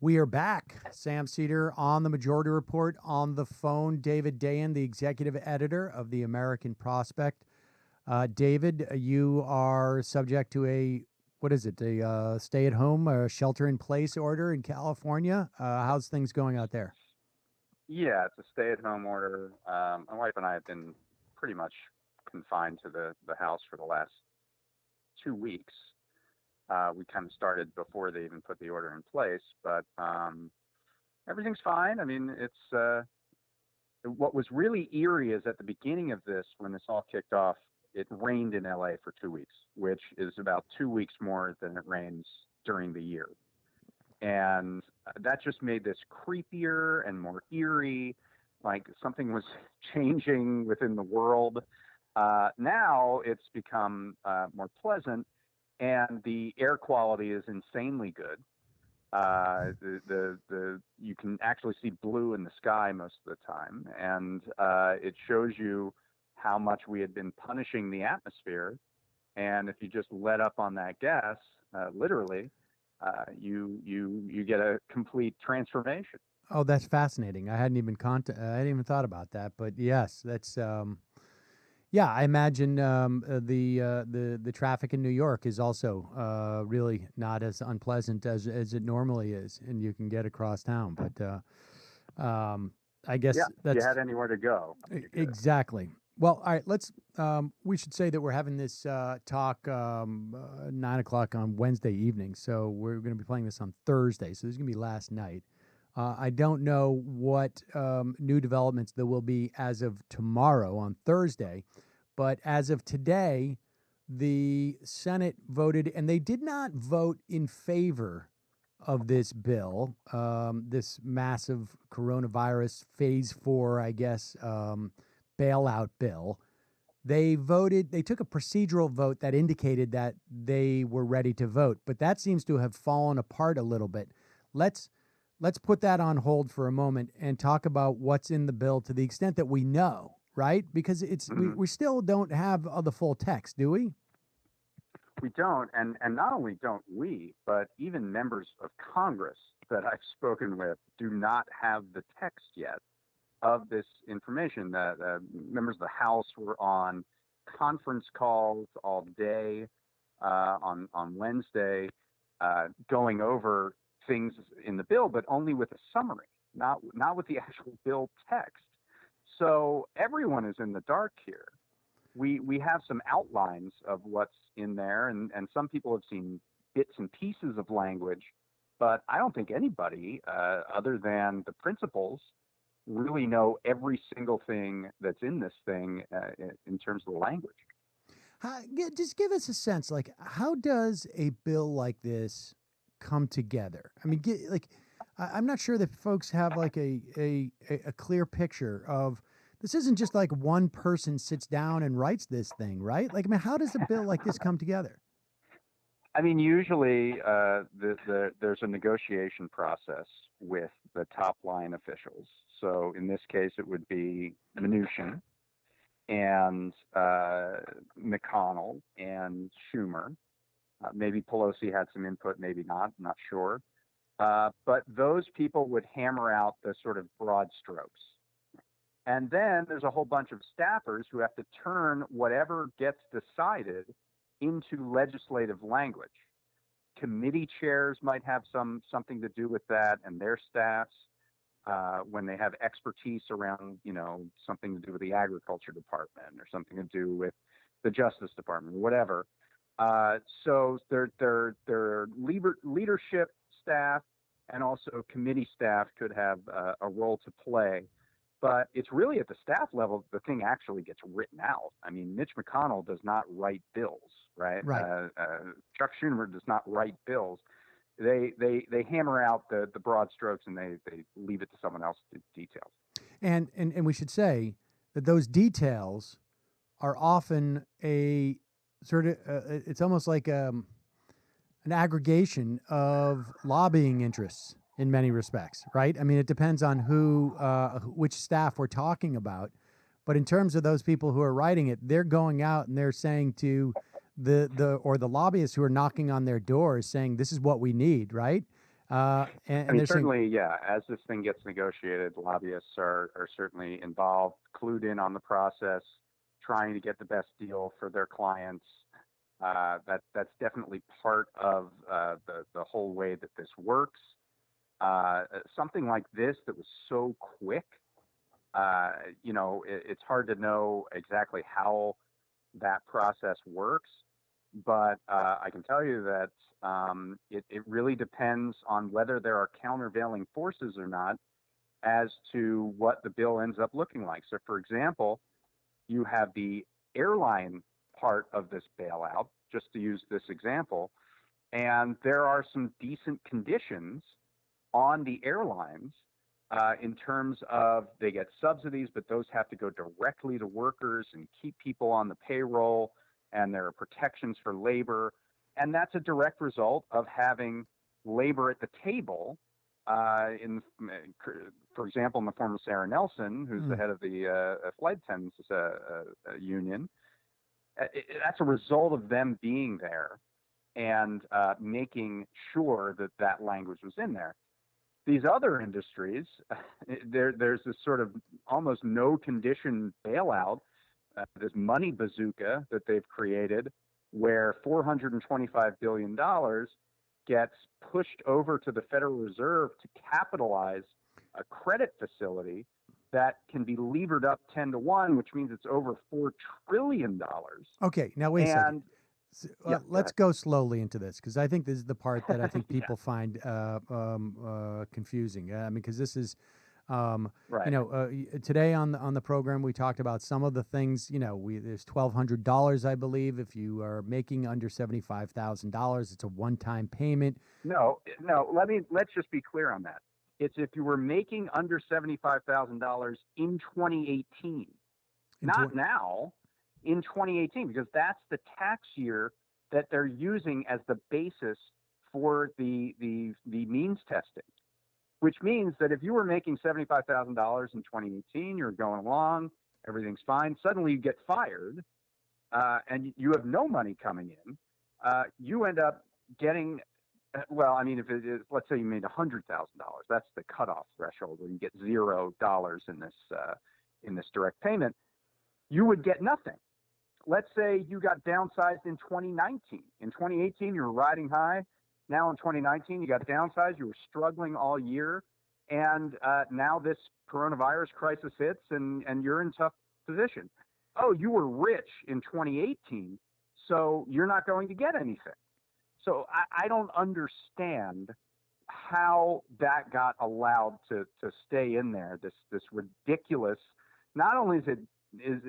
We are back. Sam Seder on the Majority Report. On the phone, David Dayen, the executive editor of the American Prospect. David, you are subject to a stay-at-home, shelter-in-place order in California. How's things going out there? Yeah, it's a stay-at-home order. My wife and I have been pretty much confined to the house for the last 2 weeks. We kind of started before they even put the order in place, but everything's fine. I mean, it's what was really eerie is at the beginning of this, when this all kicked off, it rained in LA for 2 weeks, which is about 2 weeks more than it rains during the year. And that just made this creepier and more eerie, like something was changing within the world. Now it's become more pleasant, and the air quality is insanely good. You can actually see blue in the sky most of the time, and it shows you how much we had been punishing the atmosphere. And if you just let up on that gas, literally, you get a complete transformation. Oh, that's fascinating. I hadn't even thought about that, but yes, that's yeah. I imagine the traffic in New York is also really not as unpleasant as it normally is, and you can get across town. But I guess if you had anywhere to go. Exactly. Well, all right. We should say that we're having this talk 9:00 on Wednesday evening, so we're going to be playing this on Thursday. So this is going to be last night. I don't know what new developments there will be as of tomorrow on Thursday, but as of today, the Senate voted, and they did not vote in favor of this bill, this massive coronavirus phase 4, I guess, bailout bill. They took a procedural vote that indicated that they were ready to vote, but that seems to have fallen apart a little bit. Let's put that on hold for a moment and talk about what's in the bill to the extent that we know, right? Because we still don't have the full text, do we? We don't, and not only don't we, but even members of Congress that I've spoken with do not have the text yet of this information. That members of the House were on conference calls all day on Wednesday, going over things in the bill, but only with a summary, not with the actual bill text. So everyone is in the dark here. We have some outlines of what's in there, and some people have seen bits and pieces of language, but I don't think anybody, other than the principals, really know every single thing that's in this thing in terms of the language. Just give us a sense, like, how does a bill like this come together? I mean, I'm not sure that folks have like a clear picture of this. Isn't just like one person sits down and writes this thing, right? Like, I mean, how does a bill like this come together? I mean, usually there's a negotiation process with the top line officials. So in this case, it would be Mnuchin and McConnell and Schumer. Maybe Pelosi had some input, maybe not, I'm not sure. But those people would hammer out the sort of broad strokes. And then there's a whole bunch of staffers who have to turn whatever gets decided into legislative language. Committee chairs might have something to do with that, and their staffs, when they have expertise around, something to do with the Agriculture Department or something to do with the Justice Department, whatever. So their leadership staff and also committee staff could have a role to play. But it's really at the staff level the thing actually gets written out. I mean, Mitch McConnell does not write bills, right? Chuck Schumer does not write bills. They hammer out the broad strokes, and they leave it to someone else to do details. And we should say that those details are often a sort of it's almost like an aggregation of lobbying interests in many respects, right? I mean, it depends on which staff we're talking about. But in terms of those people who are writing it, they're going out and they're saying to the lobbyists who are knocking on their doors saying this is what we need, right? And they're saying, certainly, yeah, as this thing gets negotiated, lobbyists are certainly involved, clued in on the process, trying to get the best deal for their clients. That's definitely part of the whole way that this works. Something like this that was so quick, it's hard to know exactly how that process works, but I can tell you that it really depends on whether there are countervailing forces or not as to what the bill ends up looking like. So, for example, you have the airline part of this bailout, just to use this example, and there are some decent conditions on the airlines in terms of they get subsidies, but those have to go directly to workers and keep people on the payroll, and there are protections for labor. And that's a direct result of having labor at the table, for example, in the form of Sarah Nelson, who's the head of the flight attendants union. That's a result of them being there and making sure that that language was in there. These other industries, there's this sort of almost no condition bailout, this money bazooka that they've created, where $425 billion gets pushed over to the Federal Reserve to capitalize a credit facility that can be levered up 10 to 1, which means it's over $4 trillion. Okay, now wait a second. Yeah, let's go slowly into this, because I think this is the part that I think people find confusing. I mean, because this is, right. Today on the program we talked about some of the things. There's $1,200, I believe, if you are making under $75,000. It's a one-time payment. No. Let's just be clear on that. It's if you were making under $75,000 in 2018, not now. In 2018, because that's the tax year that they're using as the basis for the means testing, which means that if you were making $75,000 in 2018, you're going along, everything's fine. Suddenly you get fired, and you have no money coming in. You end up getting, well, I mean, if it is, let's say you made $100,000, that's the cutoff threshold where you get $0 in this direct payment. You would get nothing. Let's say you got downsized in 2019. In 2018, you were riding high. Now in 2019, you got downsized. You were struggling all year. And now this coronavirus crisis hits, and you're in a tough position. Oh, you were rich in 2018, so you're not going to get anything. So I don't understand how that got allowed to stay in there, this ridiculous, not only is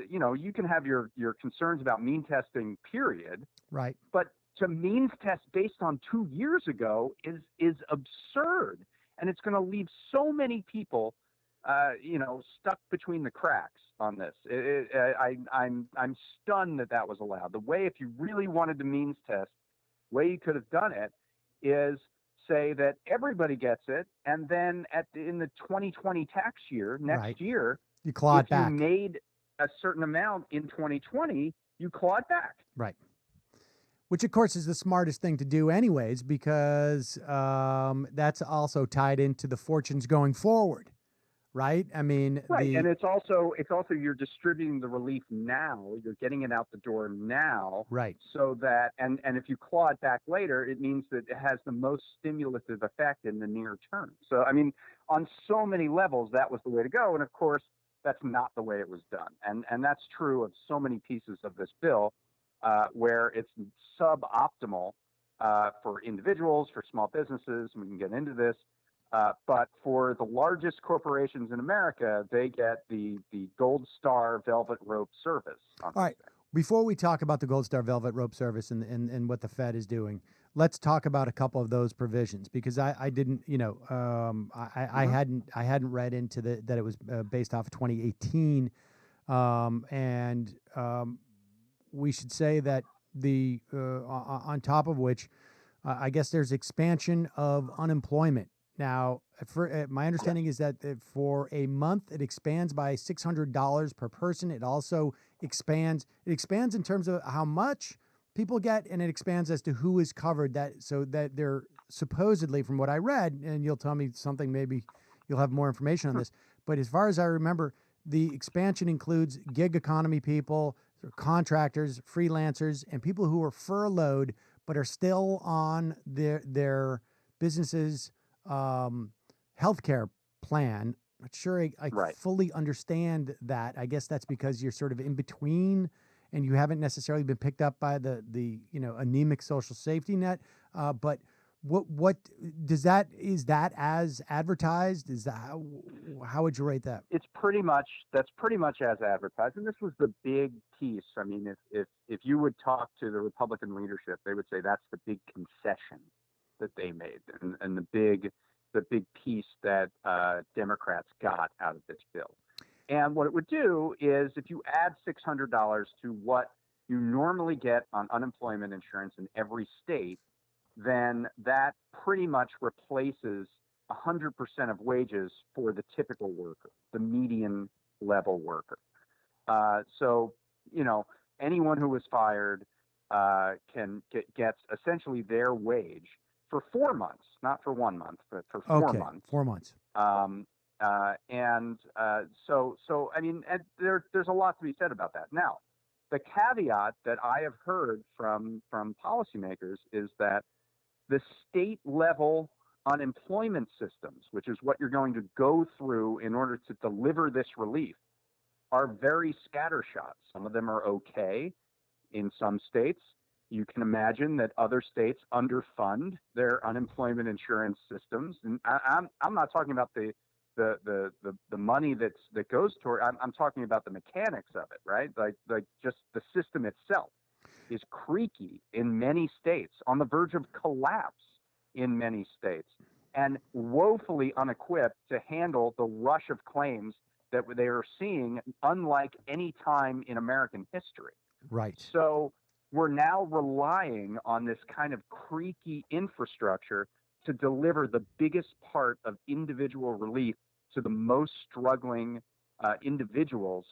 you can have your concerns about mean testing, period. Right. But to means test based on 2 years ago is absurd, and it's going to leave so many people, stuck between the cracks on this. I'm stunned that was allowed. The way, if you really wanted to means test, the way you could have done it is say that everybody gets it, and then in the 2020 tax year, next year, you claw it back. You made a certain amount in 2020, you claw it back. Right. Which, of course, is the smartest thing to do anyways, because that's also tied into the fortunes going forward, right? I mean, right. And it's also you're distributing the relief now. You're getting it out the door now. Right. So that, and if you claw it back later, it means that it has the most stimulative effect in the near term. So, I mean, on so many levels, that was the way to go. And of course, that's not the way it was done. And that's true of so many pieces of this bill, where it's suboptimal for individuals, for small businesses. We can get into this. But for the largest corporations in America, they get the Gold Star Velvet Rope service. All right. Before we talk about the Gold Star Velvet Rope service and what the Fed is doing, let's talk about a couple of those provisions, because I didn't, I hadn't read into that it was based off of 2018, and we should say that on top of which, I guess there's expansion of unemployment. Now, my understanding is that for a month, it expands by $600 per person. It also expands in terms of how much, people get, and it expands as to who is covered, that so that they're supposedly, from what I read, and you'll tell me something, maybe you'll have more information on this, but as far as I remember, the expansion includes gig economy people, contractors, freelancers, and people who are furloughed but are still on their businesses healthcare plan. Not sure I Right. fully understand that. I guess that's because you're sort of in between and you haven't necessarily been picked up by the anemic social safety net. But what does that, is that as advertised? Is that how would you rate that? That's pretty much as advertised, and this was the big piece. I mean, if you would talk to the Republican leadership, they would say that's the big concession that they made, and the big piece that Democrats got out of this bill. And what it would do is, if you add $600 to what you normally get on unemployment insurance in every state, then that pretty much replaces 100% of wages for the typical worker, the median level worker. So, anyone who was fired gets essentially their wage for 4 months, not for 1 month, but for 4 months. 4 months. So I mean, and there's a lot to be said about that. Now, the caveat that I have heard from policymakers is that the state level unemployment systems, which is what you're going to go through in order to deliver this relief, are very scattershot. Some of them are okay in some states. You can imagine that other states underfund their unemployment insurance systems. And I'm not talking about the money that goes toward. I'm talking about the mechanics of it, right? Like just the system itself is creaky in many states, on the verge of collapse in many states, and woefully unequipped to handle the rush of claims that they are seeing, unlike any time in American history. Right. So we're now relying on this kind of creaky infrastructure to deliver the biggest part of individual relief to the most struggling individuals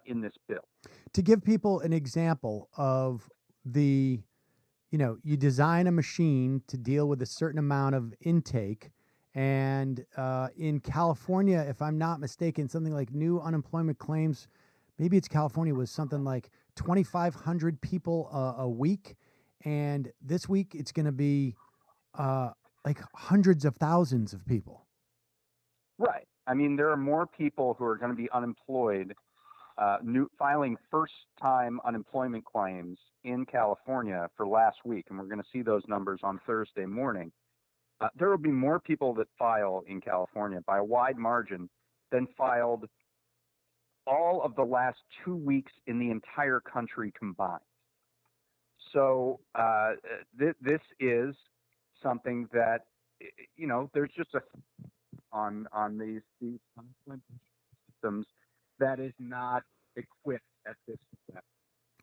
in this bill. To give people an example of the, you design a machine to deal with a certain amount of intake. And in California, if I'm not mistaken, something like new unemployment claims, maybe it's California, was something like 2,500 people a week. And this week it's going to be like hundreds of thousands of people. Right. I mean, there are more people who are going to be unemployed, filing first-time unemployment claims in California for last week, and we're going to see those numbers on Thursday morning. There will be more people that file in California by a wide margin than filed all of the last 2 weeks in the entire country combined. So this is something that, there's just on these unemployment systems that is not equipped at this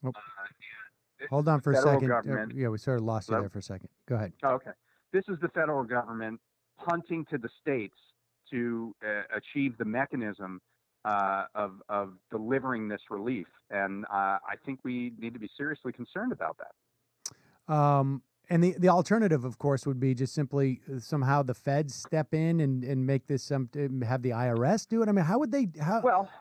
level. Hold on for a second. Yeah, we sort of lost you Hello? there for a second. Go ahead. Okay. This is the federal government punting to the states to achieve the mechanism of delivering this relief. And I think we need to be seriously concerned about that. And the alternative, of course, would be just simply somehow the feds step in and make this have the IRS do it. I mean, how would they?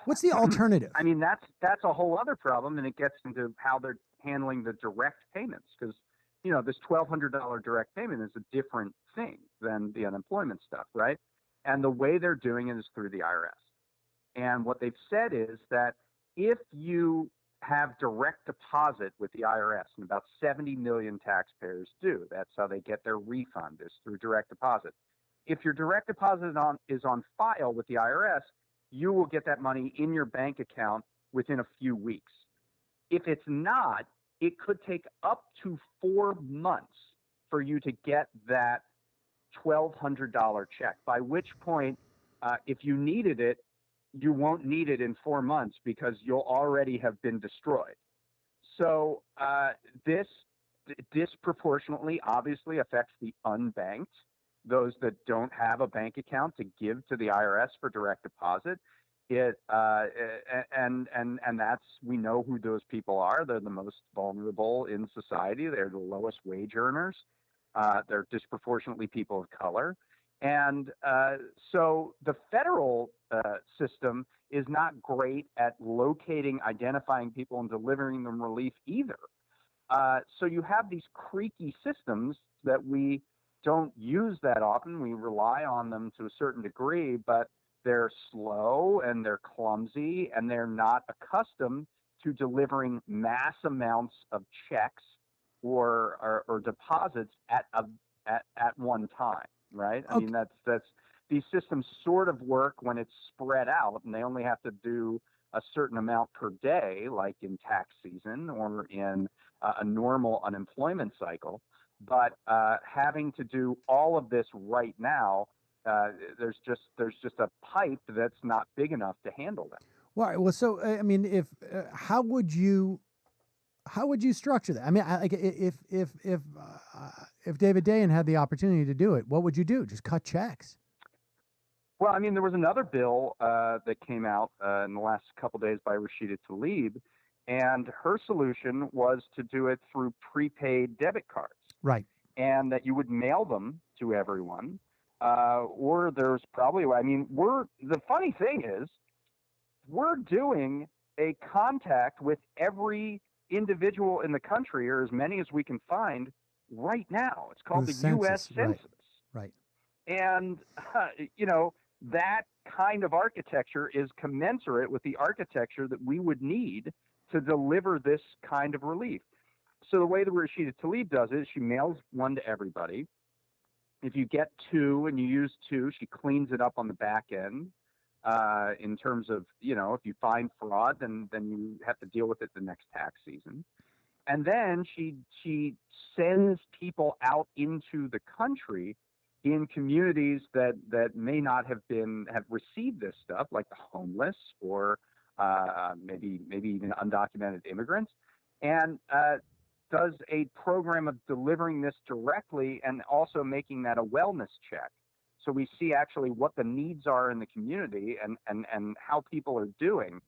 What's the alternative? I mean, that's a whole other problem, and it gets into how they're handling the direct payments, because this $1,200 direct payment is a different thing than the unemployment stuff, right? And the way they're doing it is through the IRS. And what they've said is that if you have direct deposit with the IRS, and about 70 million taxpayers do. That's how they get their refund, is through direct deposit. If your direct deposit is on file with the IRS, you will get that money in your bank account within a few weeks. If it's not, it could take up to 4 months for you to get that $1,200 check, by which point, if you needed it, you won't need it in 4 months because you'll already have been destroyed. So this disproportionately, obviously, affects the unbanked, those that don't have a bank account to give to the IRS for direct deposit. And that's, we know who those people are. They're the most vulnerable in society. They're the lowest wage earners. They're disproportionately people of color. And so the federal system is not great at locating, identifying people, and delivering them relief either. So you have these creaky systems that we don't use that often. We rely on them to a certain degree, but they're slow and they're clumsy and they're not accustomed to delivering mass amounts of checks or deposits at one time, right? I Okay. mean, that's these systems sort of work when it's spread out and they only have to do a certain amount per day, like in tax season or in a normal unemployment cycle. But having to do all of this right now, there's just a pipe that's not big enough to handle that. Well, so I mean, if how would you structure that? I mean, like if David Dayen had the opportunity to do it, what would you do? Just cut checks? Well, I mean, there was another bill that came out in the last couple days by Rashida Tlaib, and her solution was to do it through prepaid debit cards, Right. and that you would mail them to everyone. Or there's probably, I mean, the funny thing is, we're doing a contact with every individual in the country, or as many as we can find right now. It's called the U.S. census. Right. Census. Right. And, that kind of architecture is commensurate with the architecture that we would need to deliver this kind of relief. So the way that Rashida Tlaib does it is she mails one to everybody. If you get two and you use two, she cleans it up on the back end. In terms of, if you find fraud, then you have to deal with it the next tax season. And then she sends people out into the country in communities that may not have received this stuff, like the homeless or maybe even undocumented immigrants, and does a program of delivering this directly and also making that a wellness check. So we see actually what the needs are in the community and how people are doing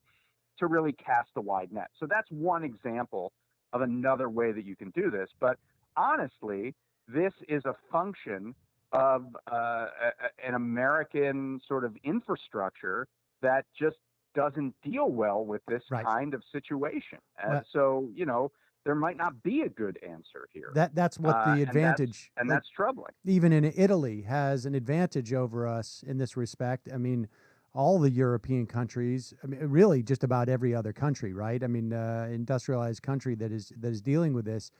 to really cast a wide net. So that's one example of another way that you can do this. But honestly, this is a function of an American sort of infrastructure that just doesn't deal well with this Right. kind of situation. Well- So, there might not be a good answer here. That's what the advantage, and like, that's troubling. even in Italy has an advantage over us in this respect. I mean, all the European countries, I mean, really just about every other country, right? I mean, industrialized country that is dealing with this,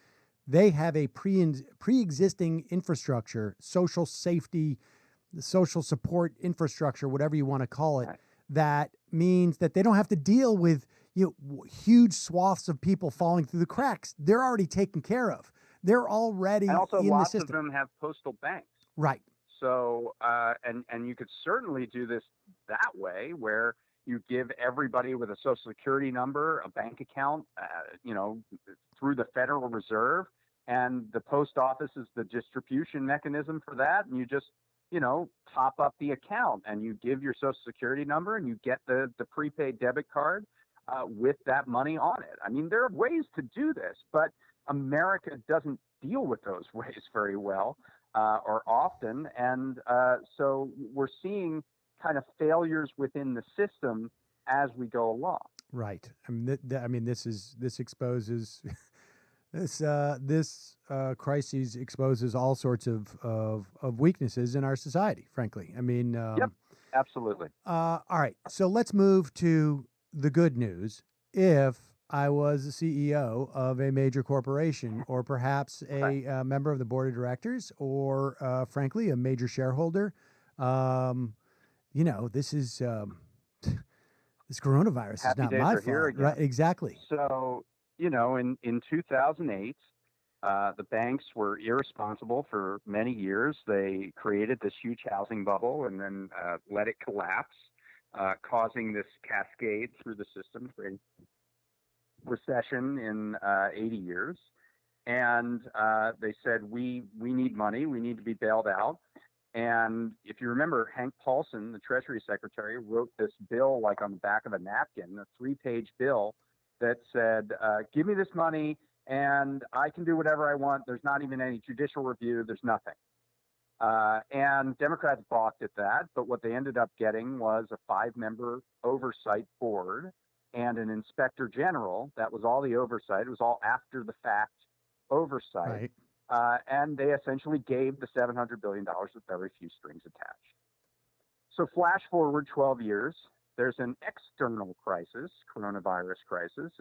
they have a pre-existing infrastructure, social safety, social support infrastructure, whatever you want to call it, Right. that means that they don't have to deal with huge swaths of people falling through the cracks. They're already taken care of. They're already And also, in the lots of system. them have postal banks. Right. So, and you could certainly do this that way, where you give everybody with a Social Security number a bank account, through the Federal Reserve, and the post office is the distribution mechanism for that, and you just, top up the account, and you give your Social Security number, and you get the prepaid debit card with that money on it. I mean, there are ways to do this, but America doesn't deal with those ways very well. Or often, and so we're seeing kind of failures within the system as we go along. Right. I mean, this exposes this crisis exposes all sorts of weaknesses in our society. Frankly, I mean, Yep, absolutely. all right, so let's move to the good news. If I was the CEO of a major corporation, or perhaps a member of the board of directors, or frankly, a major shareholder, this is this coronavirus Happy is not days my are here fault, again. right? Exactly. So, in 2008, the banks were irresponsible for many years. They created this huge housing bubble and then let it collapse, causing this cascade through the system, creating recession in 80 years. And they said, we need money. We need to be bailed out. And if you remember, Hank Paulson, the Treasury Secretary, wrote this bill like on the back of a napkin, a 3-page bill that said, give me this money and I can do whatever I want. There's not even any judicial review. There's nothing. And Democrats balked at that. But what they ended up getting was a 5-member oversight board and an inspector general. That was all the oversight. It was all after the fact oversight. Right. And they essentially gave the $700 billion with very few strings attached. So flash forward 12 years, there's an external crisis, coronavirus crisis.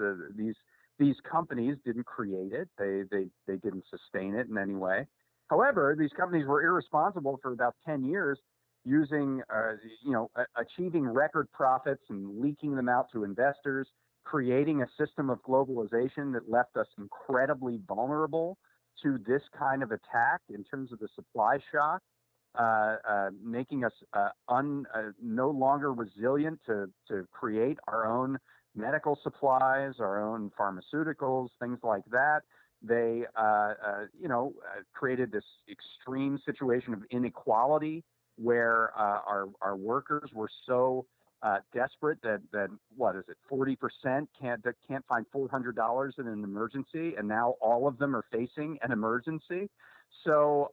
These companies didn't create it. They didn't sustain it in any way. However, these companies were irresponsible for about 10 years using, achieving record profits and leaking them out to investors, creating a system of globalization that left us incredibly vulnerable to this kind of attack in terms of the supply shock, making us no longer resilient to create our own medical supplies, our own pharmaceuticals, things like that. They, created this extreme situation of inequality where our workers were so desperate that 40% can't find $400 in an emergency, and now all of them are facing an emergency. So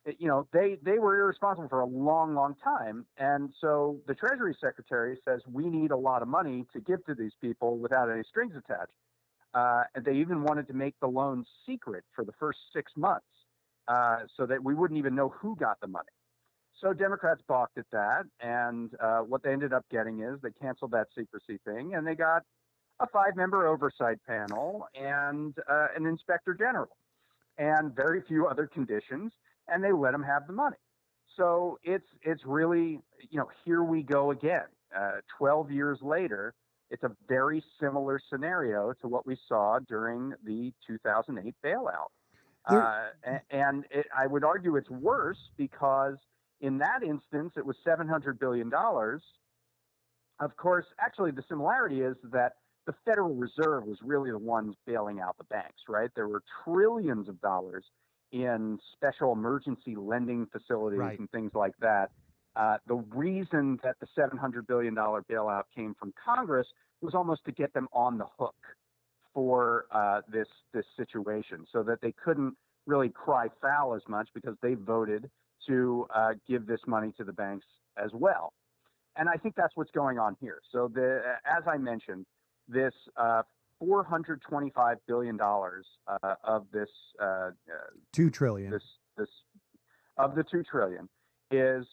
they were irresponsible for a long, long time, and so the Treasury Secretary says we need a lot of money to give to these people without any strings attached. And they even wanted to make the loans secret for the first 6 months so that we wouldn't even know who got the money. So Democrats balked at that, and what they ended up getting is they canceled that secrecy thing, and they got a 5-member oversight panel and an inspector general and very few other conditions, and they let them have the money. So it's really, here we go again. 12 years later, it's a very similar scenario to what we saw during the 2008 bailout. I would argue it's worse because in that instance, it was $700 billion. Of course, actually, the similarity is that the Federal Reserve was really the ones bailing out the banks, right? There were trillions of dollars in special emergency lending facilities and things like that. The reason that the $700 billion bailout came from Congress was almost to get them on the hook for this situation so that they couldn't really cry foul as much because they voted to give this money to the banks as well. And I think that's what's going on here. So as I mentioned, this $425 billion of this $2 trillion. Of the $2 trillion is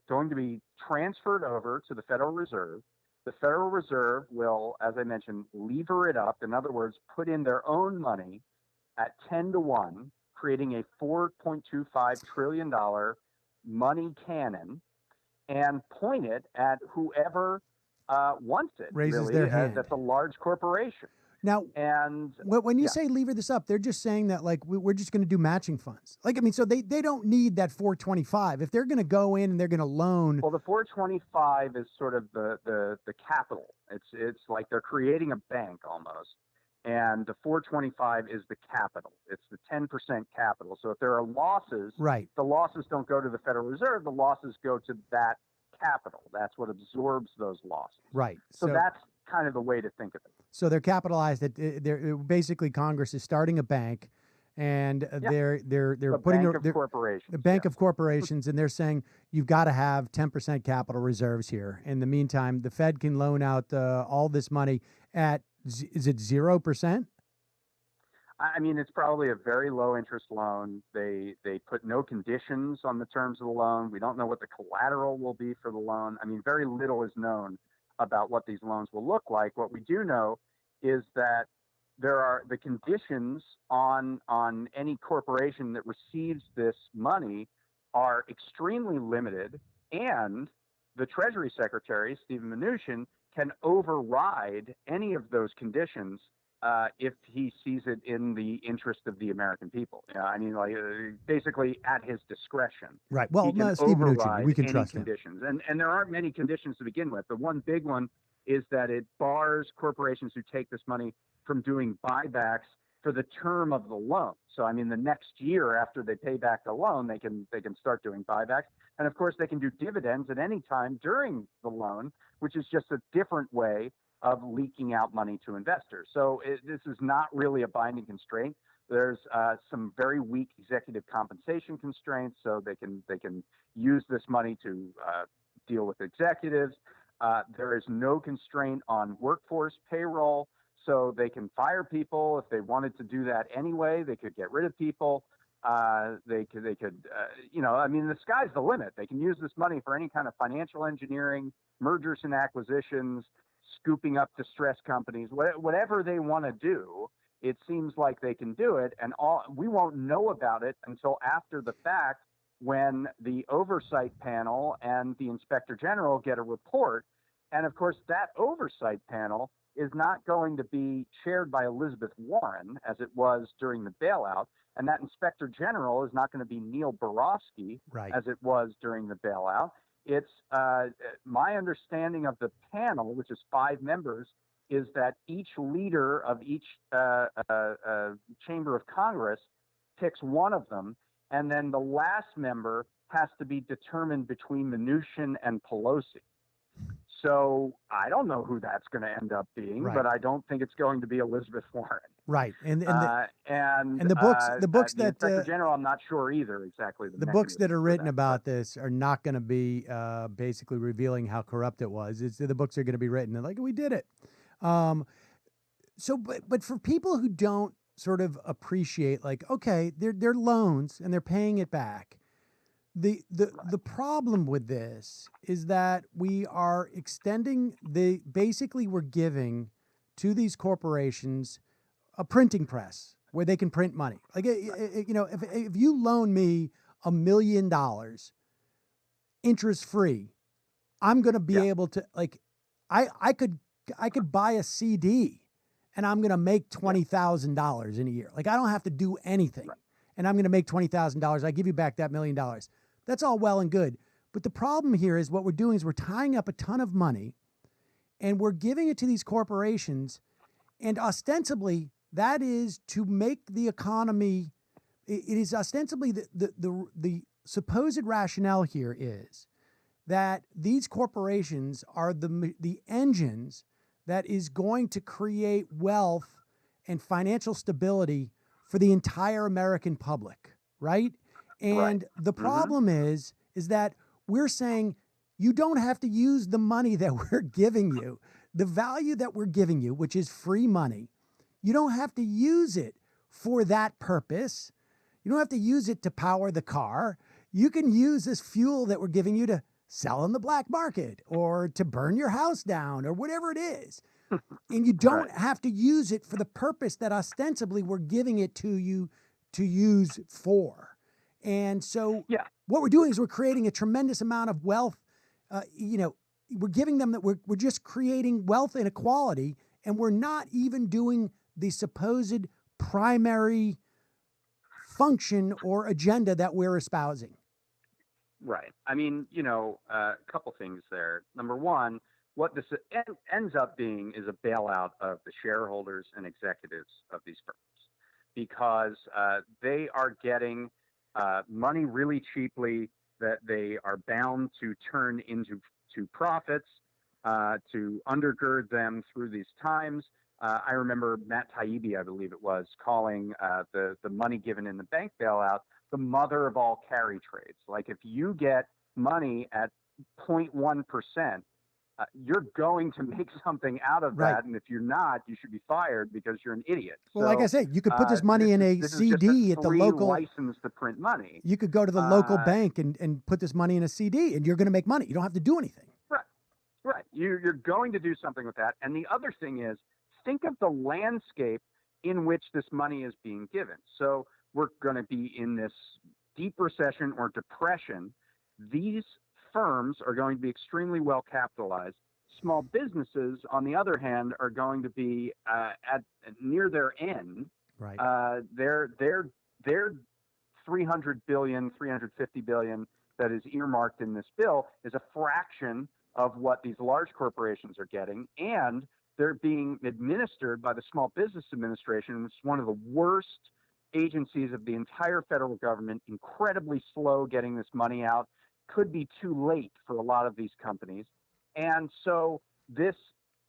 going to be transferred over to the Federal Reserve. The Federal Reserve will, as I mentioned, lever it up. In other words, put in their own money at 10-1, creating a $4.25 trillion money cannon and point it at whoever wants it. Raises really, their hand. That's a large corporation. Now, and when you say lever this up, they're just saying that like we're just going to do matching funds. Like, I mean, so they don't need that 425 if they're going to go in and they're going to loan. Well, the 425 is sort of the capital. It's like they're creating a bank almost, and the 425 is the capital. It's the 10% capital. So if there are losses, the losses don't go to the Federal Reserve. The losses go to that capital. That's what absorbs those losses. Right. So that's kind of the way to think of it. So they're capitalized. They're basically Congress is starting a bank, and they're putting corporations. The bank of corporations, and they're saying you've got to have 10% capital reserves here. In the meantime, the Fed can loan out all this money at is it 0%? I mean, it's probably a very low interest loan. They put no conditions on the terms of the loan. We don't know what the collateral will be for the loan. I mean, very little is known about what these loans will look like. What we do know is that there are the conditions on any corporation that receives this money are extremely limited, and the Treasury Secretary, Steven Mnuchin, can override any of those conditions if he sees it in the interest of the American people. I mean, like basically at his discretion. Right. Well, Steven Mnuchin, we can trust conditions. And there aren't many conditions to begin with. The one big one is that it bars corporations who take this money from doing buybacks for the term of the loan. So I mean, the next year after they pay back the loan, they can start doing buybacks, and of course they can do dividends at any time during the loan, which is just a different way of leaking out money to investors. So this is not really a binding constraint. There's some very weak executive compensation constraints, so they can use this money to deal with executives. There is no constraint on workforce payroll, so they can fire people if they wanted to do that anyway. They could get rid of people. They could, I mean, the sky's the limit. They can use this money for any kind of financial engineering, mergers and acquisitions, scooping up distressed companies, whatever they want to do. It seems like they can do it, and we won't know about it until after the fact, when the oversight panel and the inspector general get a report. And of course, that oversight panel is not going to be chaired by Elizabeth Warren, as it was during the bailout. And that inspector general is not going to be Neil Barofsky, Right. as it was during the bailout. It's my understanding of the panel, which is 5 members, is that each leader of each chamber of Congress picks one of them, and then the last member has to be determined between Mnuchin and Pelosi. So I don't know who that's going to end up being, Right. but I don't think it's going to be Elizabeth Warren. Right, and the books the that Inspector General, I'm not sure either exactly. The books that are written about but this are not going to be basically revealing how corrupt it was. The books are going to be written like, we did it. But for people who don't sort of appreciate, like, okay, they're loans and they're paying it back. The problem with this is that we are extending basically we're giving to these corporations a printing press where they can print money. Like, if you loan me $1 million interest free, I'm going to be able to, like, I could buy a CD and I'm going to make $20,000 in a year. Like, I don't have to do anything, and I'm going to make $20,000. I give you back that $1 million. That's all well and good. But the problem here is what we're doing is we're tying up a ton of money and we're giving it to these corporations, and ostensibly that is to make the economy. It is ostensibly the supposed rationale here is that these corporations are the engines that is going to create wealth and financial stability for the entire American public, right? And the problem is that we're saying you don't have to use the money that we're giving you, the value that we're giving you, which is free money. You don't have to use it for that purpose. You don't have to use it to power the car. You can use this fuel that we're giving you to sell in the black market or to burn your house down or whatever it is. And you don't have to use it for the purpose that ostensibly we're giving it to you to use for. And so what we're doing is we're creating a tremendous amount of wealth. We're giving them that we're just creating wealth inequality, and we're not even doing the supposed primary function or agenda that we're espousing. Right. I mean, a couple things there. Number one, what this ends up being is a bailout of the shareholders and executives of these firms, because they are getting money really cheaply that they are bound to turn into profits to undergird them through these times. I remember Matt Taibbi, I believe it was, calling the money given in the bank bailout the mother of all carry trades. Like, if you get money at 0.1%, you're going to make something out of that, and if you're not, you should be fired because you're an idiot. Well, like I said, you could put this money in a CD at the local license to print money. You could go to the local bank and put this money in a CD, and you're going to make money. You don't have to do anything. Right. You're going to do something with that. And the other thing is, think of the landscape in which this money is being given. So we're going to be in this deep recession or depression. These firms are going to be extremely well capitalized. Small businesses, on the other hand, are going to be at near their end. Right. Their 300 billion, 350 billion that is earmarked in this bill is a fraction of what these large corporations are getting, and they're being administered by the Small Business Administration. It's one of the worst agencies of the entire federal government, incredibly slow getting this money out, could be too late for a lot of these companies. And so this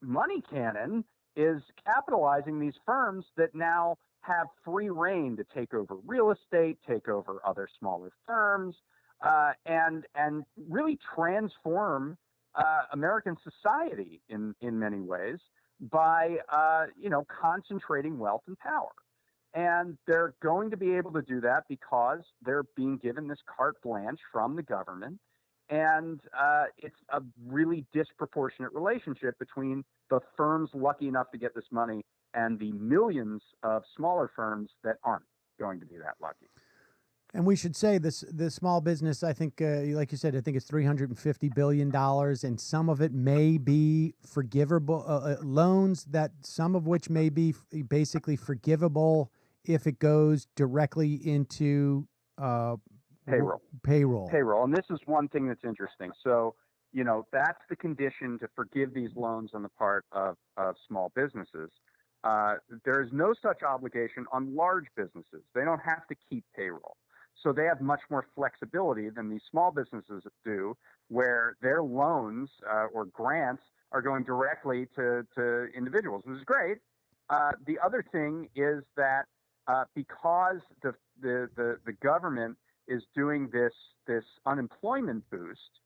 money cannon is capitalizing these firms that now have free reign to take over real estate, take over other smaller firms, and really transform American society in many ways by concentrating wealth and power. And they're going to be able to do that because they're being given this carte blanche from the government. And it's a really disproportionate relationship between the firms lucky enough to get this money and the millions of smaller firms that aren't going to be that lucky. And we should say this: the small business, I think, like you said, I think it's $350 billion, and some of it may be forgivable loans, that some of which may be basically forgivable if it goes directly into payroll. And this is one thing that's interesting. So, that's the condition to forgive these loans on the part of small businesses. There is no such obligation on large businesses. They don't have to keep payroll. So they have much more flexibility than these small businesses do, where their loans or grants are going directly to individuals, which is great. The other thing is that because the government is doing this unemployment boost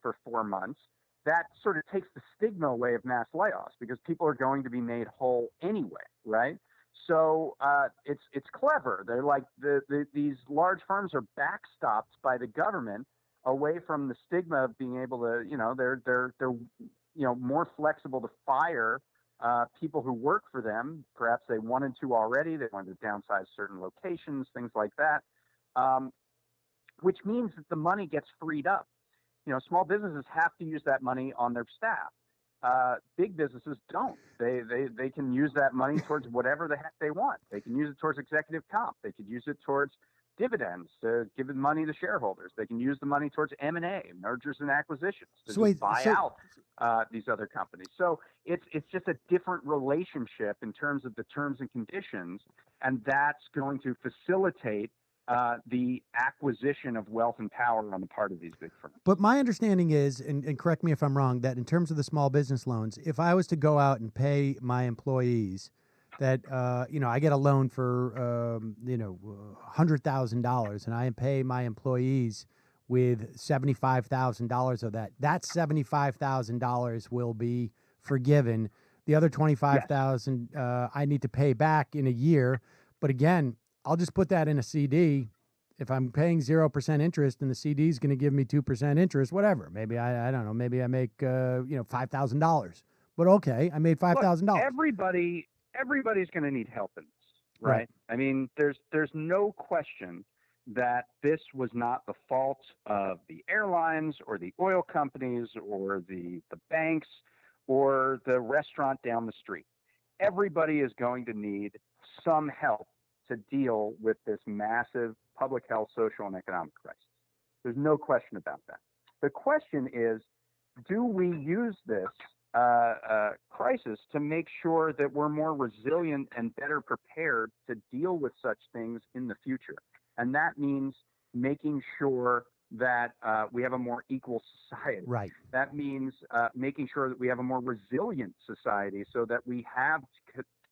for 4 months, that sort of takes the stigma away of mass layoffs because people are going to be made whole anyway, right? So it's clever. They're like these large firms are backstopped by the government away from the stigma of being able to, they're more flexible to fire people who work for them. Perhaps they wanted to already. They wanted to downsize certain locations, things like that, which means that the money gets freed up. Small businesses have to use that money on their staff. Big businesses don't. They can use that money towards whatever the heck they want. They can use it towards executive comp. They could use it towards dividends to give the money to shareholders. They can use the money towards M&A, mergers and acquisitions, to buy out these other companies. So it's just a different relationship in terms of the terms and conditions, and that's going to facilitate the acquisition of wealth and power on the part of these big firms. But my understanding is, and correct me if I'm wrong, that in terms of the small business loans, if I was to go out and pay my employees, that I get a loan for $100,000, and I pay my employees with $75,000 of that. That $75,000 will be forgiven. The other $25,000 I need to pay back in a year. But again, I'll just put that in a CD. If I'm paying 0% interest and the CD is going to give me 2% interest, whatever. Maybe I don't know. Maybe I make $5,000. But okay, I made $5,000. Everybody's going to need help in this, right? I mean, there's no question that this was not the fault of the airlines or the oil companies or the banks or the restaurant down the street. Everybody is going to need some help to deal with this massive public health, social, and economic crisis. There's no question about that. The question is, do we use this crisis to make sure that we're more resilient and better prepared to deal with such things in the future? And that means making sure that we have a more equal society. Right. That means making sure that we have a more resilient society so that we have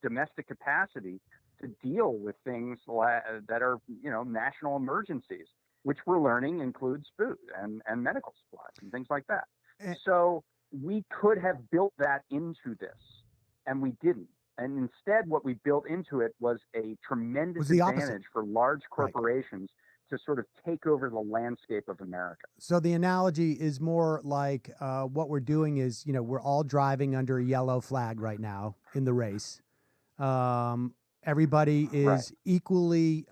domestic capacity to deal with things that are, national emergencies, which we're learning includes food and medical supplies and things like that. So we could have built that into this, and we didn't. And instead, what we built into it was a tremendous advantage for large corporations to sort of take over the landscape of America. So the analogy is more like what we're doing is, we're all driving under a yellow flag right now in the race. Everybody is equally,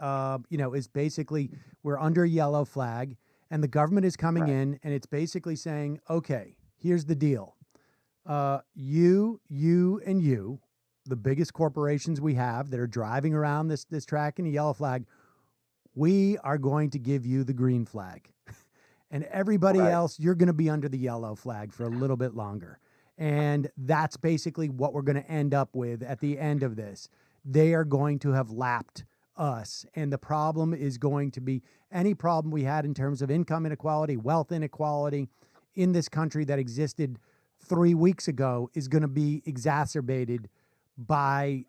is basically, we're under a yellow flag, and the government is coming in, and it's basically saying, okay, here's the deal. You, and you, the biggest corporations we have that are driving around this track in a yellow flag, we are going to give you the green flag. And everybody else, you're going to be under the yellow flag for a little bit longer. And that's basically what we're going to end up with at the end of this. They are going to have lapped us. And the problem is going to be any problem we had in terms of income inequality, wealth inequality in this country that existed 3 weeks ago is going to be exacerbated by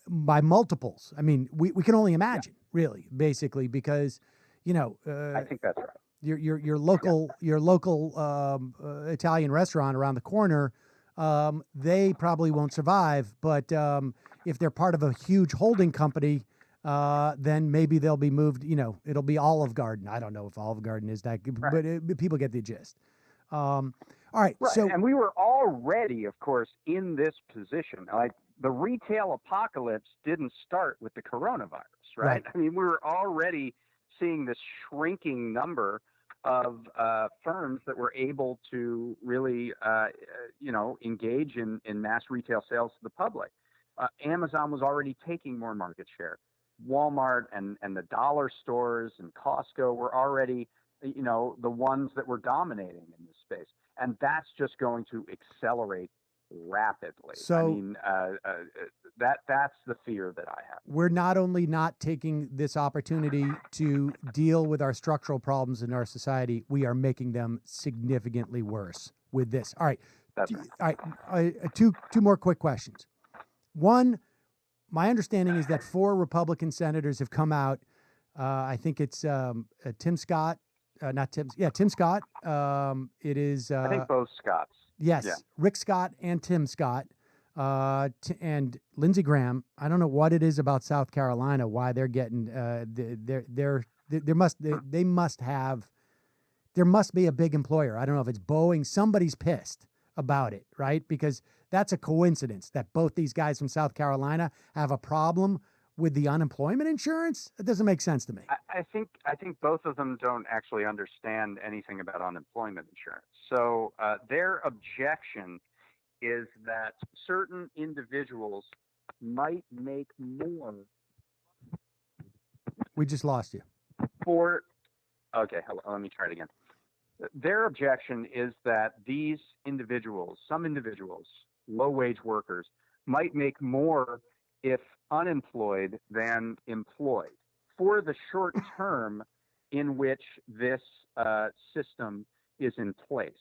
multiples. I mean, we can only imagine, really, basically, because, I think that's right. Your local Italian restaurant around the corner, they probably won't survive. But if they're part of a huge holding company, then maybe they'll be moved. It'll be Olive Garden. I don't know if Olive Garden is that good, but people get the gist. All right. Right. So, and we were already, of course, in this position. Like the retail apocalypse didn't start with the coronavirus, right? I mean, we were already seeing this shrinking number of firms that were able to really, engage in mass retail sales to the public. Amazon was already taking more market share. Walmart and the dollar stores and Costco were already, the ones that were dominating in this space. And that's just going to accelerate rapidly. So, I mean, that's the fear that I have. We're not only not taking this opportunity to deal with our structural problems in our society, we are making them significantly worse with this. All right. That's right. All right. Two more quick questions. One, my understanding is that 4 Republican senators have come out. I think it's Tim Scott, Tim Scott. It is. I think both Scotts. Yes, Yeah. Rick Scott and Tim Scott, and Lindsey Graham. I don't know what it is about South Carolina, why they're getting. There must be a big employer. I don't know if it's Boeing. Somebody's pissed about it, right? Because that's a coincidence that both these guys from South Carolina have a problem with the unemployment insurance. It doesn't make sense to me. I think both of them don't actually understand anything about unemployment insurance. So their objection is that certain individuals might make more. We just lost you. Okay, let me try it again. Their objection is that these individuals, some individuals, low-wage workers, might make more if unemployed than employed for the short term in which this system is in place.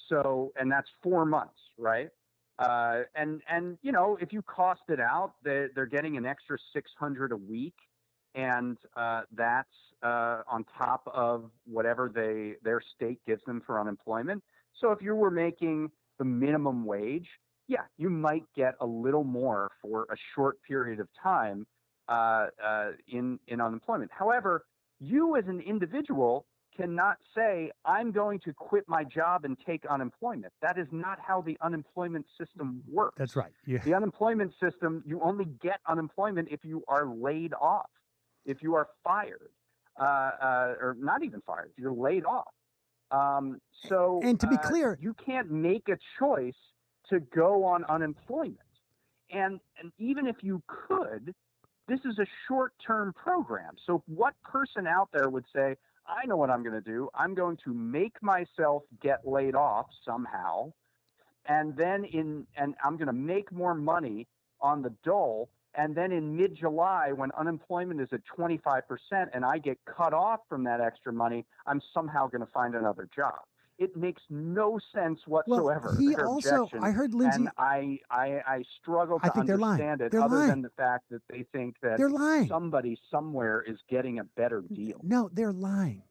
So, and that's 4 months, right? And if you cost it out, they're getting an extra $600 a week, and that's on top of whatever their state gives them for unemployment. So if you were making the minimum wage, yeah, you might get a little more for a short period of time in unemployment. However, you as an individual cannot say, I'm going to quit my job and take unemployment. That is not how the unemployment system works. That's right. Yeah. The unemployment system, you only get unemployment if you are laid off, if you are fired, or not even fired, you're laid off. And to be clear, you can't make a choice to go on unemployment. And even if you could, this is a short-term program. So what person out there would say, I know what I'm going to do. I'm going to make myself get laid off somehow, and then I'm going to make more money on the dole, and then in mid-July, when unemployment is at 25% and I get cut off from that extra money, I'm somehow going to find another job. It makes no sense whatsoever. Well, he also, I heard Lindsey, and I struggle to understand it, other than the fact that they think that somebody somewhere is getting a better deal. No, they're lying.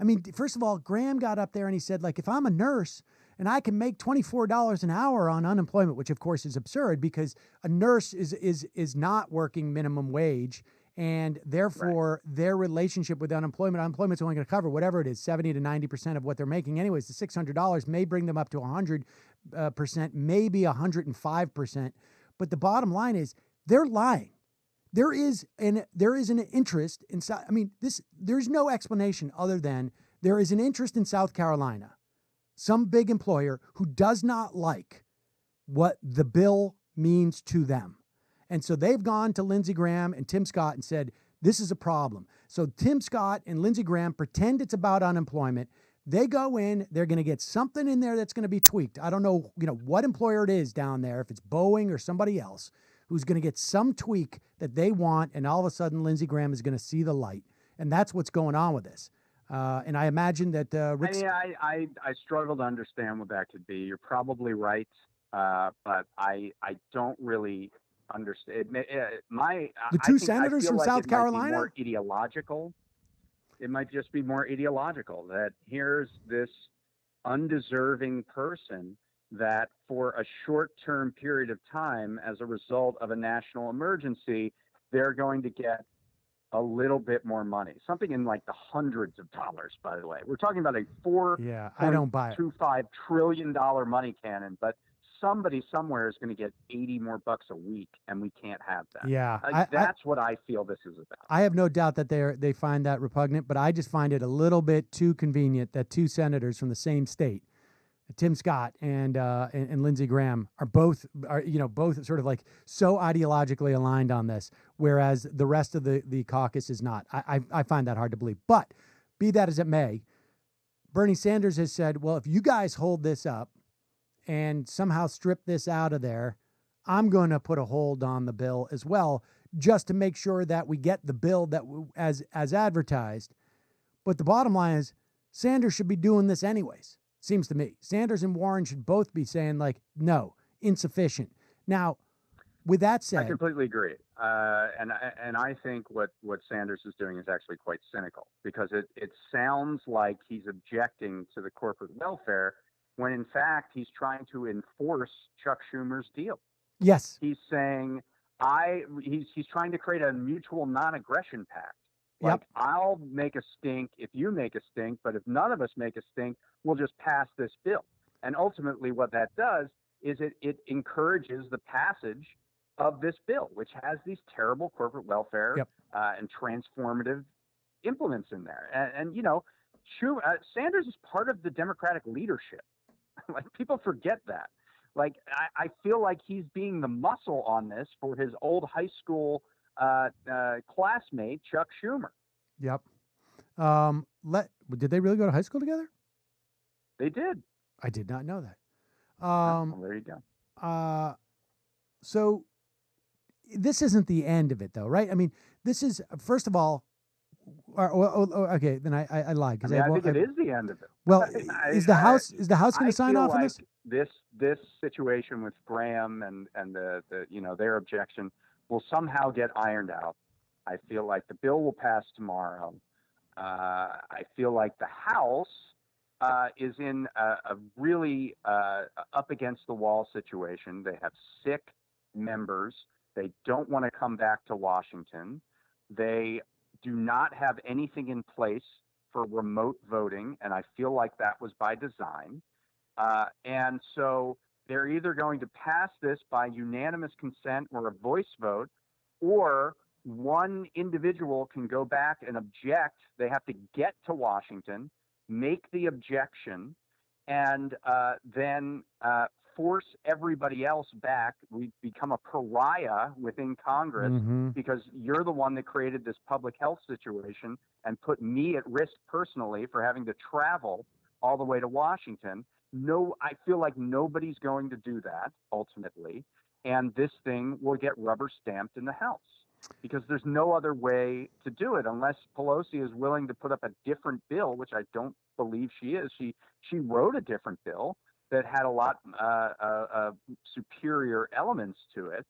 I mean, first of all, Graham got up there and he said, like, if I'm a nurse and I can make $24 an hour on unemployment, which of course is absurd because a nurse is not working minimum wage. And therefore, their relationship with unemployment's only going to cover whatever it is, 70 to 90% of what they're making. Anyways, the $600 may bring them up to 100%, maybe 105%. But the bottom line is they're lying. There is an interest in. I mean, there's no explanation other than there is an interest in South Carolina, some big employer who does not like what the bill means to them. And so they've gone to Lindsey Graham and Tim Scott and said, this is a problem. So Tim Scott and Lindsey Graham pretend it's about unemployment. They go in, they're going to get something in there that's going to be tweaked. I don't know, what employer it is down there, if it's Boeing or somebody else, who's going to get some tweak that they want, and all of a sudden Lindsey Graham is going to see the light. And that's what's going on with this. And I imagine that Rick... I struggle to understand what that could be. You're probably right, but I don't really understand. The two senators from South Carolina? More ideological. It might just be more ideological, that here's this undeserving person that for a short-term period of time, as a result of a national emergency, they're going to get a little bit more money, something in like the hundreds of dollars, by the way. We're talking about a $4.25 trillion money cannon, but somebody somewhere is going to get 80 more bucks a week, and we can't have that. Yeah. That's what I feel this is about. I have no doubt that they find that repugnant, but I just find it a little bit too convenient that two senators from the same state, Tim Scott and Lindsey Graham, are both sort of like so ideologically aligned on this, whereas the rest of the caucus is not. I find that hard to believe. But be that as it may, Bernie Sanders has said, well, if you guys hold this up and somehow strip this out of there, I'm going to put a hold on the bill as well, just to make sure that we get the bill that as advertised. But the bottom line is, Sanders should be doing this anyways. Seems to me. Sanders and Warren should both be saying, like, no, insufficient. Now, with that said, I completely agree. And I think what Sanders is doing is actually quite cynical, because it sounds like he's objecting to the corporate welfare when in fact he's trying to enforce Chuck Schumer's deal. Yes. He's saying he's trying to create a mutual non-aggression pact. Like, yep. I'll make a stink if you make a stink, but if none of us make a stink, we'll just pass this bill. And ultimately what that does is it encourages the passage of this bill, which has these terrible corporate welfare yep. And transformative implements in there. And Sanders is part of the Democratic leadership. Like, people forget that. Like, I feel like he's being the muscle on this for his old high school classmate, Chuck Schumer. Yep. Did they really go to high school together? They did. I did not know that. Well, there you go. So this isn't the end of it, though, right? I mean, this is, first of all, okay, then I lied. I think it is the end of it. Well, is the House going to sign off on this? This situation with Graham and the their objection will somehow get ironed out. I feel like the bill will pass tomorrow. I feel like the House is in a really up against the wall situation. They have sick members. They don't want to come back to Washington. They do not have anything in place for remote voting, and I feel like that was by design. And so they're either going to pass this by unanimous consent or a voice vote, or one individual can go back and object. They have to get to Washington, make the objection, and then force everybody else back. We become a pariah within Congress because you're the one that created this public health situation and put me at risk personally for having to travel all the way to Washington. No, I feel like nobody's going to do that ultimately, and this thing will get rubber stamped in the House because there's no other way to do it unless Pelosi is willing to put up a different bill, which I don't believe she is. She wrote a different bill that had a lot superior elements to it,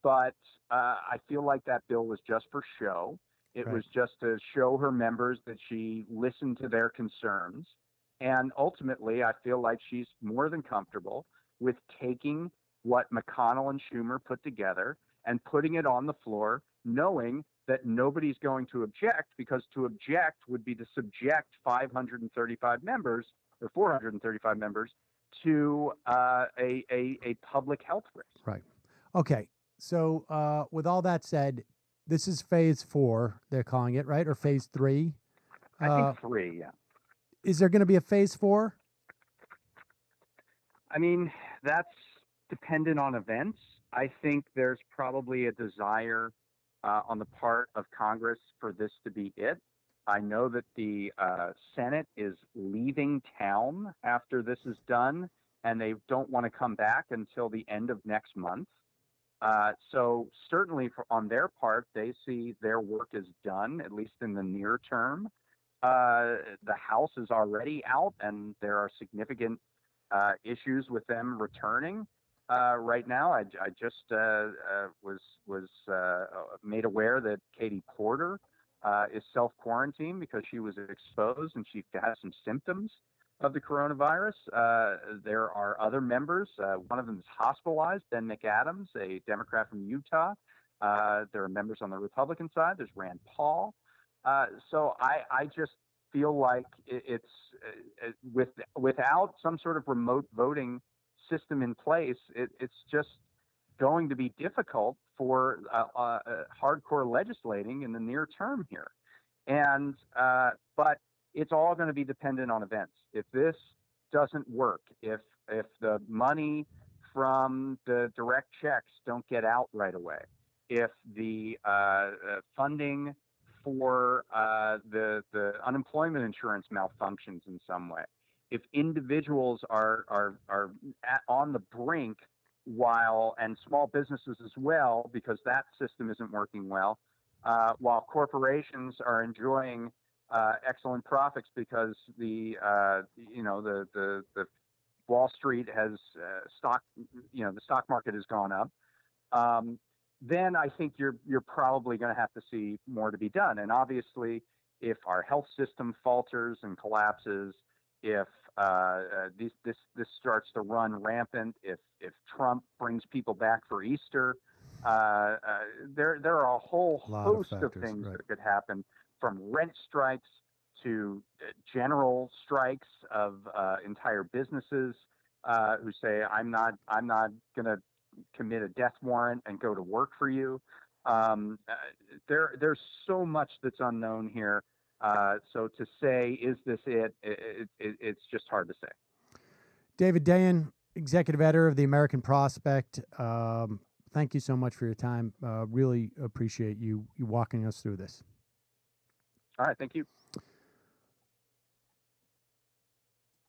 but I feel like that bill was just for show. It was just to show her members that she listened to their concerns. And ultimately, I feel like she's more than comfortable with taking what McConnell and Schumer put together and putting it on the floor, knowing that nobody's going to object, because to object would be to subject 535 members or 435 members to a public health risk. Right. Okay. So with all that said, this is phase 4, they're calling it, right? Or phase 3? I think 3, yeah. Is there going to be a phase 4? I mean, that's dependent on events. I think there's probably a desire on the part of Congress for this to be it. I know that the Senate is leaving town after this is done, and they don't want to come back until the end of next month. So certainly on their part, they see their work is done, at least in the near term. The House is already out, and there are significant issues with them returning. Right now, I just was made aware that Katie Porter is self-quarantined because she was exposed and she has some symptoms of the coronavirus. There are other members. One of them is hospitalized, Ben McAdams, a Democrat from Utah. There are members on the Republican side. There's Rand Paul. So I just feel like it's without some sort of remote voting system in place, it's just going to be difficult for hardcore legislating in the near term here. And but it's all going to be dependent on events. If this doesn't work, if the money from the direct checks don't get out right away, if the funding for the unemployment insurance malfunctions in some way, if individuals are on the brink, and small businesses as well, because that system isn't working well, while corporations are enjoying excellent profits because the Wall Street has the stock market has gone up. Then I think you're probably going to have to see more to be done. And obviously, if our health system falters and collapses, if this starts to run rampant, if Trump brings people back for Easter, there are a whole host of things that could happen, from rent strikes to general strikes of entire businesses who say, I'm not going to commit a death warrant and go to work for you. There's so much that's unknown here. So to say, is this it? It's just hard to say. David Dayen, executive editor of the American Prospect. Thank you so much for your time. Really appreciate you walking us through this. All right. Thank you.